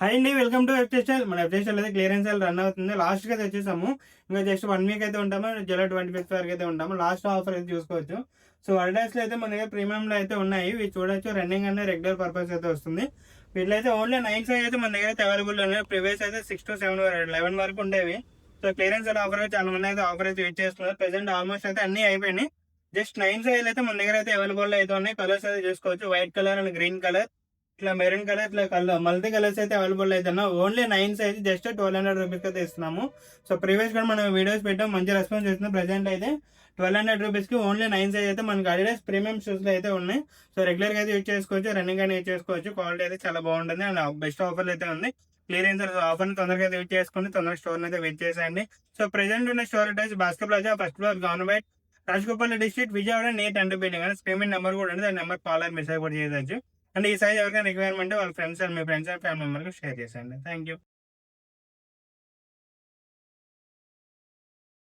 Hi అండి, welcome to web style. మన web style అయితే క్లియరెన్స్ సేల్ రన్ అవుతుంది. లాస్ట్కి అయితే వచ్చేసాము. ఇంకా జస్ట్ 1 వీక్ అయితే ఉంటాము. జూలై 25th వరకు అయితే ఉంటాము. లాస్ట్ ఆఫర్ అయితే చూసుకోవచ్చు. సో అడిడాస్లో అయితే మన దగ్గర ప్రీమియంలో అయితే ఉన్నాయి. ఇవి చూడొచ్చు. రన్నింగ్ అనే రెగ్యులర్ పర్పస్ అయితే వస్తుంది. వీటిలో అయితే ఓన్లీ 9 సైజ్ అయితే మన దగ్గర అయితే అవైలబుల్ ఉన్నాయి. ప్రీవియస్ అయితే 6 to 7 11 వరకు ఉండేవి. సో క్లియరెన్స్ సేల్ ఆఫర్ చాలా మంది అయితే ఆఫర్ అయితే వెయిట్ చేస్తున్నారు. ప్రెసెంట్ ఆల్మోస్ట్ అయితే అన్ని అయిపోయినాయి. జస్ట్ 9 సైజ్ అయితే మన దగ్గర అయితే అవైలబుల్ అయితే ఉన్నాయి. కలర్స్ అయితే చూసుకోవచ్చు. White colour and green colour, ఇట్లా మెరూన్ కలర్, ఇట్లా కలర్ మల్టీ కలర్స్ అయితే అవైలబుల్ అయితే ఓన్లీ 9 సైజ్ జస్ట్ 1200 రూపీస్ అయితే ఇస్తున్నాము. సో ప్రీవియస్ కూడా మనం వీడియోస్ పెట్టాం, మంచి రెస్పాన్స్ ఇస్తున్నాం. ప్రెసెంట్ అయితే 1200 రూపీస్కి ఓన్లీ 9 సైజ్ అయితే మనకి అడిడాస్ ప్రీమియం షూస్లో అయితే ఉన్నాయి. సో రెగ్యులర్గా అయితే యూజ్ చేసుకోవచ్చు, రన్నింగ్ అయినా యూజ్ చేసుకోవచ్చు. క్వాలిటీ అయితే చాలా బాగుంటుంది అండ్ బెస్ట్ ఆఫర్లు అయితే ఉంది. క్లియరెన్స్ ఆఫర్ని తొందరగా అయితే యూజ్ చేసుకుని తొందరగా స్టోర్ని అయితే విజిట్ చేసేయండి. సో ప్రెసెంట్ ఉన్న store address Bhaskar plaza, first floor, government, Rajagopal district, Vijayawada, near 10 building. అని పేమెంట్ నెంబర్ కూడా ఉంది. ఆ నెంబర్ కాల్ అని మెసేజ్ కూడా చేయవచ్చు. అండ్ ఈ సైజ్ ఎవరికైనా రిక్వైర్మెంట్ వాళ్ళ ఫ్రెండ్స్ అండ్ మీ ఫ్రెండ్స్ అండ్ ఫ్యామిలీ మెంబర్కి షేర్ చేసేయండి. Thank you.